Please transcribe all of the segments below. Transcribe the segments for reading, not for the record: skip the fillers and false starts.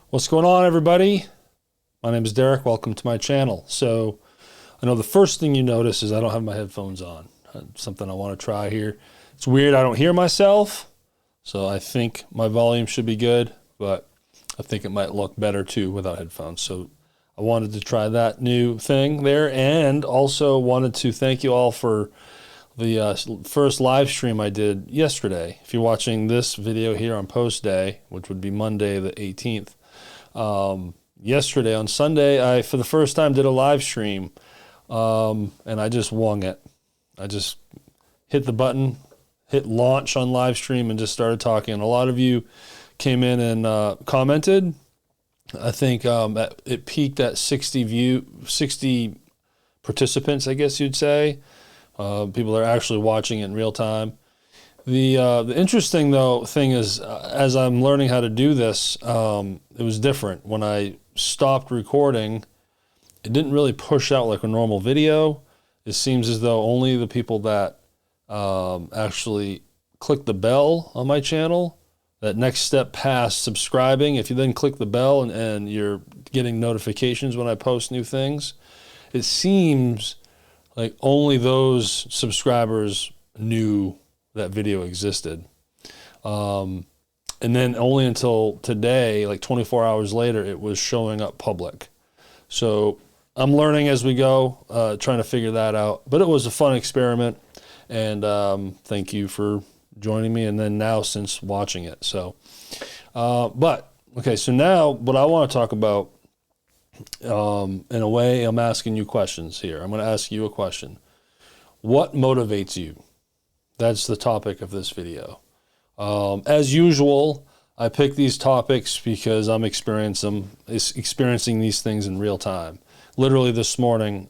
What's going on, everybody? My name is Derek. Welcome to my channel. So I know the first thing you notice is I don't have my headphones on. Something I want to try here. It's weird. I don't hear myself. So I think my volume should be good, but I think it might look better too without headphones. So I wanted to try that new thing there, and also wanted to thank you all for the first live stream I did yesterday. If you're watching this video here on post day, which would be Monday the 18th, yesterday on Sunday, I, for the first time, did a live stream, and I just wung it. I just hit the button, hit launch on live stream, and just started talking. A lot of you came in and commented. I think it peaked at 60 participants, I guess you'd say. People are actually watching it in real time. The interesting thing is, as I'm learning how to do this, it was different. When I stopped recording, it didn't really push out like a normal video. It seems as though only the people that actually click the bell on my channel, that next step past subscribing, if you then click the bell and you're getting notifications when I post new things, it seems like only those subscribers knew that video existed. And then only until today, like 24 hours later, it was showing up public. So I'm learning as we go, trying to figure that out. But it was a fun experiment, and thank you for joining me, and then now since watching it. So, okay, so now what I want to talk about, in a way, I'm asking you questions here. I'm going to ask you a question. What motivates you? That's the topic of this video. As usual, I pick these topics because I'm experiencing these things in real time. Literally this morning,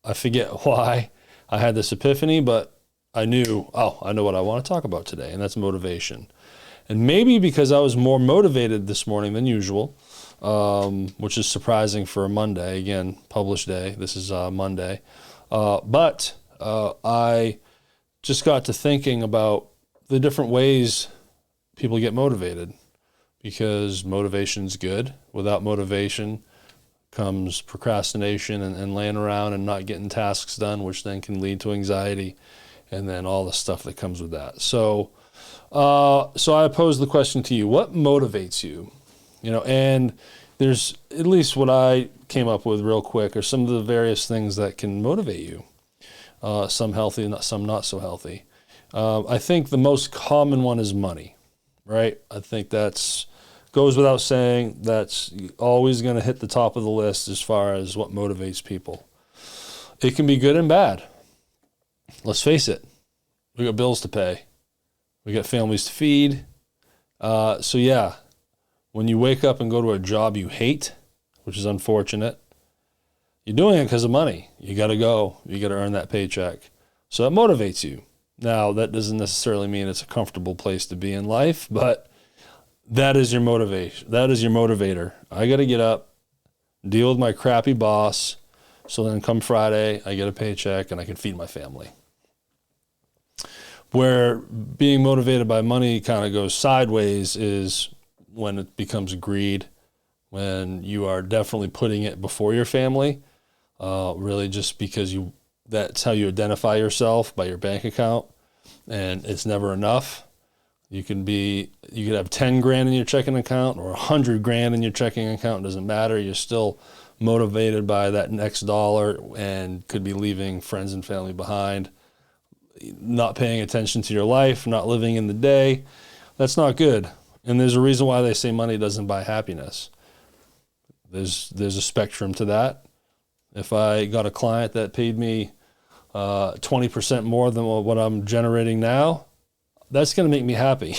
I forget why I had this epiphany, but I knew, I know what I want to talk about today, and that's motivation. And maybe because I was more motivated this morning than usual, which is surprising for a Monday. Again, published day. This is Monday. But I just got to thinking about the different ways people get motivated, because motivation's good. Without motivation comes procrastination and laying around and not getting tasks done, which then can lead to anxiety and then all the stuff that comes with that. So I pose the question to you: what motivates you? And there's at least what I came up with real quick are some of the various things that can motivate you. Some healthy, some not so healthy. I think the most common one is money, right? I think that's goes without saying. That's always going to hit the top of the list as far as what motivates people. It can be good and bad. Let's face it. We got bills to pay. We got families to feed. So yeah, when you wake up and go to a job you hate, which is unfortunate, you're doing it because of money. You got to go. You got to earn that paycheck. So that motivates you. Now, that doesn't necessarily mean it's a comfortable place to be in life, but that is your motivation. That is your motivator. I got to get up, deal with my crappy boss, so then come Friday, I get a paycheck and I can feed my family. Where being motivated by money kind of goes sideways is when it becomes greed, when you are definitely putting it before your family, really just because that's how you identify yourself, by your bank account, and it's never enough. You could have 10 grand in your checking account or 100 grand in your checking account. It doesn't matter. You're still motivated by that next dollar and could be leaving friends and family behind, not paying attention to your life, not living in the day. That's not good. And there's a reason why they say money doesn't buy happiness. There's a spectrum to that. If I got a client that paid me 20% more than what I'm generating now, that's going to make me happy.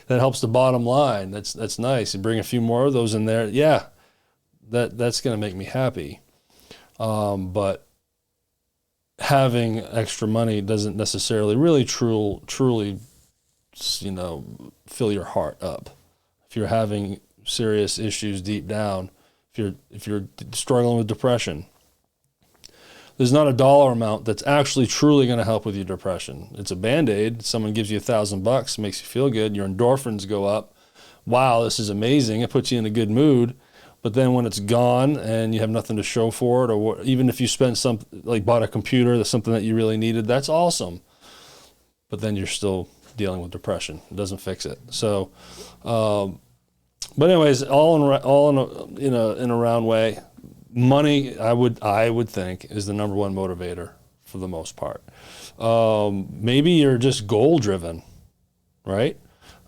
That helps the bottom line. That's nice. You bring a few more of those in there, yeah, that's going to make me happy. But having extra money doesn't necessarily really truly, fill your heart up. If you're having serious issues deep down, if you're struggling with depression, there's not a dollar amount that's actually truly going to help with your depression. It's a Band-Aid. Someone gives you $1,000, makes you feel good, your endorphins go up, wow, this is amazing. It puts you in a good mood. But then when it's gone and you have nothing to show for it, or even if you spent bought a computer, that's something that you really needed, that's awesome. But then you're still dealing with depression. It doesn't fix it. So, but anyways, in a round way, money, I would think, is the number one motivator for the most part. Maybe you're just goal driven, right?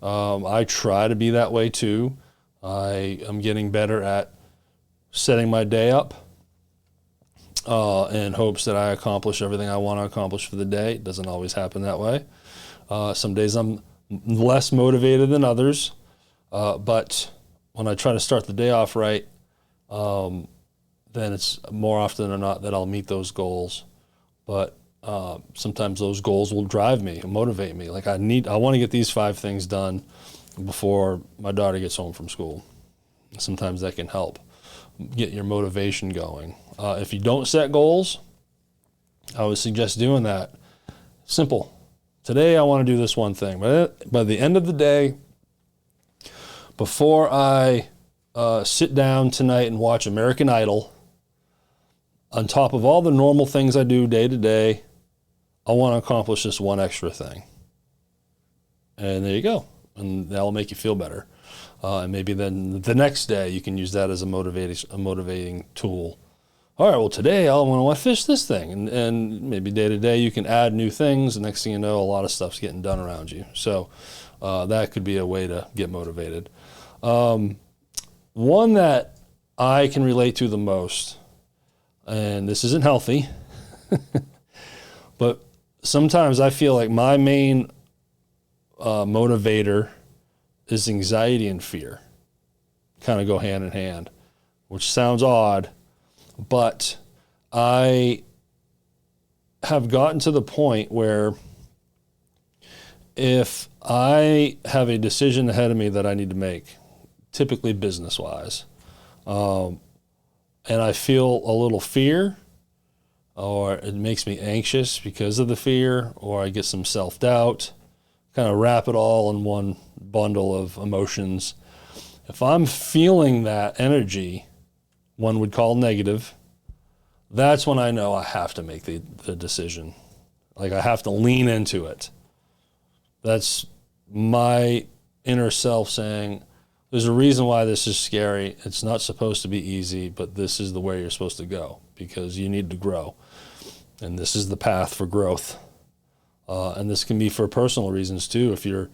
I try to be that way too. I am getting better at setting my day up in hopes that I accomplish everything I want to accomplish for the day. It doesn't always happen that way. Some days I'm less motivated than others, but when I try to start the day off right, then it's more often than not that I'll meet those goals. But sometimes those goals will drive me and motivate me. Like I want to get these 5 things done before my daughter gets home from school. Sometimes that can help get your motivation going. If you don't set goals, I would suggest doing that. Simple. Today I want to do this one thing. But by the end of the day, before I sit down tonight and watch American Idol, on top of all the normal things I do day to day, I want to accomplish this one extra thing. And there you go. And that'll make you feel better. And maybe then the next day you can use that as a motivating tool. All right, well, today I want to fish this thing. And maybe day to day you can add new things. And next thing you know, a lot of stuff's getting done around you. So that could be a way to get motivated. One that I can relate to the most, and this isn't healthy, but sometimes I feel like my main motivator is anxiety and fear. Kind of go hand in hand, which sounds odd, but I have gotten to the point where if I have a decision ahead of me that I need to make, typically business-wise, and I feel a little fear, or it makes me anxious because of the fear, or I get some self-doubt, kind of wrap it all in one bundle of emotions. If I'm feeling that energy, one would call negative, that's when I know I have to make the decision. Like I have to lean into it. That's my inner self saying, there's a reason why this is scary. It's not supposed to be easy, but this is the way you're supposed to go because you need to grow. And this is the path for growth. And this can be for personal reasons too. If you're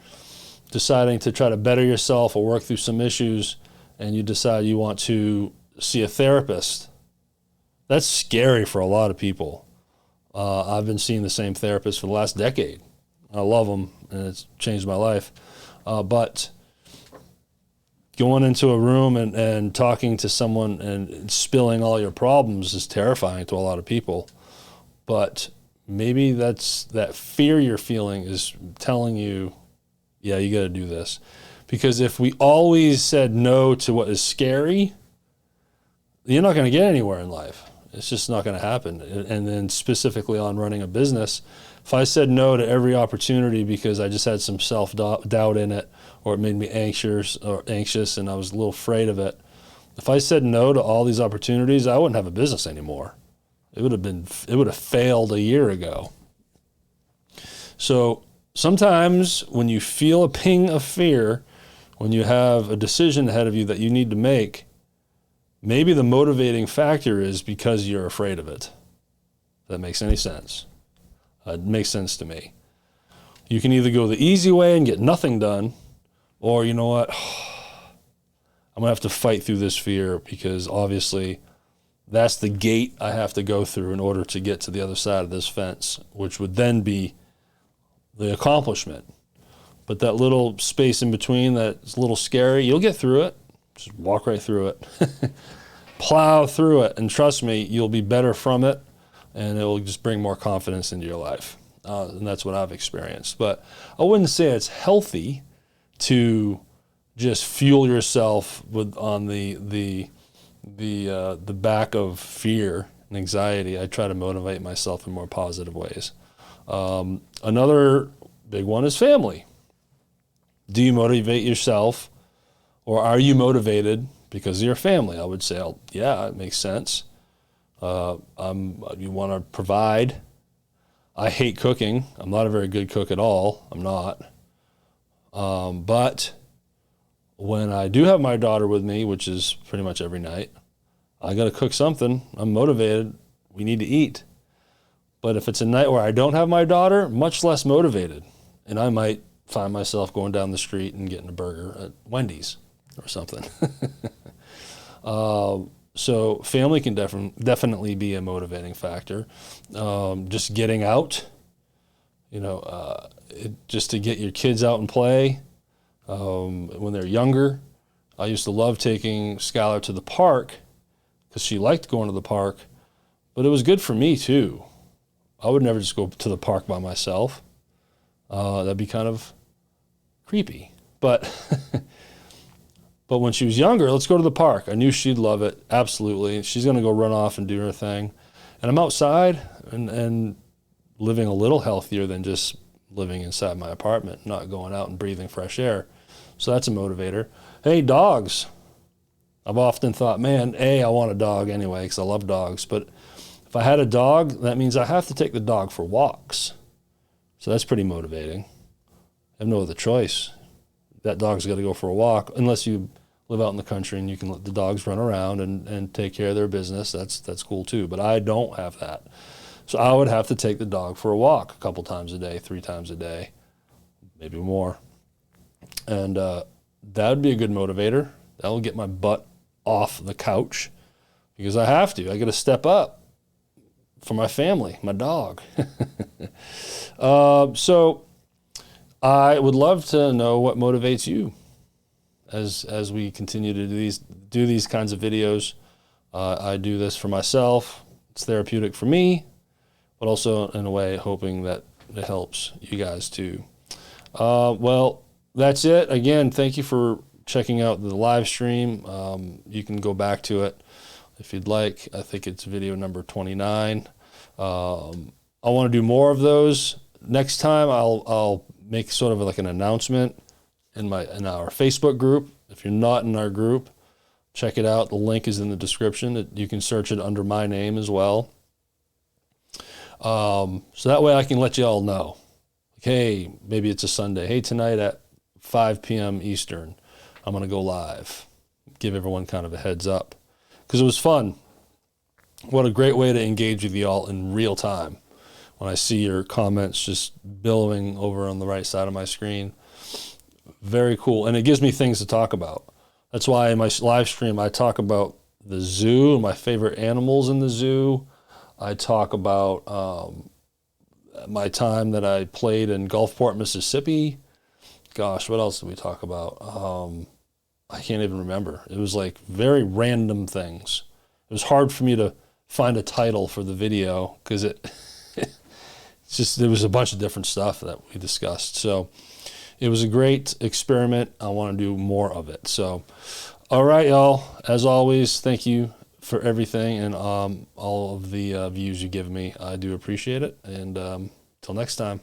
deciding to try to better yourself or work through some issues and you decide you want to see a therapist, that's scary for a lot of people. I've been seeing the same therapist for the last decade. I love them and it's changed my life. But going into a room and talking to someone and spilling all your problems is terrifying to a lot of people. But maybe that fear you're feeling is telling you, yeah, you got to do this. Because if we always said no to what is scary, you're not going to get anywhere in life. It's just not going to happen. And then specifically on running a business, if I said no to every opportunity because I just had some self-doubt in it, or it made me anxious and I was a little afraid of it, if I said no to all these opportunities, I wouldn't have a business anymore. It would have failed a year ago. So sometimes when you feel a ping of fear, when you have a decision ahead of you that you need to make, maybe the motivating factor is because you're afraid of it. If that makes any sense. It makes sense to me. You can either go the easy way and get nothing done, or you know what, I'm going to have to fight through this fear because obviously that's the gate I have to go through in order to get to the other side of this fence, which would then be the accomplishment. But that little space in between that's a little scary, you'll get through it. Just walk right through it. Plow through it, and trust me, you'll be better from it, and it will just bring more confidence into your life. And that's what I've experienced. But I wouldn't say it's healthy to just fuel yourself on the back of fear and anxiety. I try to motivate myself in more positive ways. Another big one is family. Do you motivate yourself Or are you motivated because of your family? I would say, yeah, it makes sense. You want to provide. I hate cooking. I'm not a very good cook at all. I'm not. But when I do have my daughter with me, which is pretty much every night, I got to cook something. I'm motivated. We need to eat. But if it's a night where I don't have my daughter, much less motivated. And I might find myself going down the street and getting a burger at Wendy's or something. So family can definitely be a motivating factor. Just getting out, just to get your kids out and play. When they're younger, I used to love taking Skylar to the park because she liked going to the park, but it was good for me too. I would never just go to the park by myself. That'd be kind of creepy. But but when she was younger, let's go to the park. I knew she'd love it, absolutely. She's going to go run off and do her thing. And I'm outside and living a little healthier than just living inside my apartment, not going out and breathing fresh air. So that's a motivator. Hey, dogs. I've often thought, man, I want a dog anyway because I love dogs. But if I had a dog, that means I have to take the dog for walks. So that's pretty motivating. I have no other choice. That dog's got to go for a walk, unless you live out in the country and you can let the dogs run around and take care of their business. That's cool too. But I don't have that. So I would have to take the dog for a walk a couple times a day, 3 times a day, maybe more. And that would be a good motivator. That will get my butt off the couch because I have to. I got to step up for my family, my dog. So I would love to know what motivates you as we continue to do these kinds of videos. I do this for myself. It's therapeutic for me, but also in a way hoping that it helps you guys too. Well, that's it. Again, thank you for checking out the live stream. You can go back to it if you'd like. I think it's video number 29. I want to do more of those. Next time I'll make sort of like an announcement in our Facebook group. If you're not in our group, check it out. The link is in the description. You can search it under my name as well. So that way I can let you all know. Like, hey, maybe it's a Sunday. Hey, tonight at 5 p.m. Eastern, I'm going to go live. Give everyone kind of a heads up. Because it was fun. What a great way to engage with y'all in real time. When I see your comments just billowing over on the right side of my screen. Very cool. And it gives me things to talk about. That's why in my live stream I talk about the zoo, my favorite animals in the zoo. I talk about my time that I played in Gulfport, Mississippi. Gosh, what else did we talk about? I can't even remember. It was like very random things. It was hard for me to find a title for the video because there was a bunch of different stuff that we discussed. So it was a great experiment. I want to do more of it. So, all right, y'all. As always, thank you for everything and all of the views you give me. I do appreciate it. And till next time.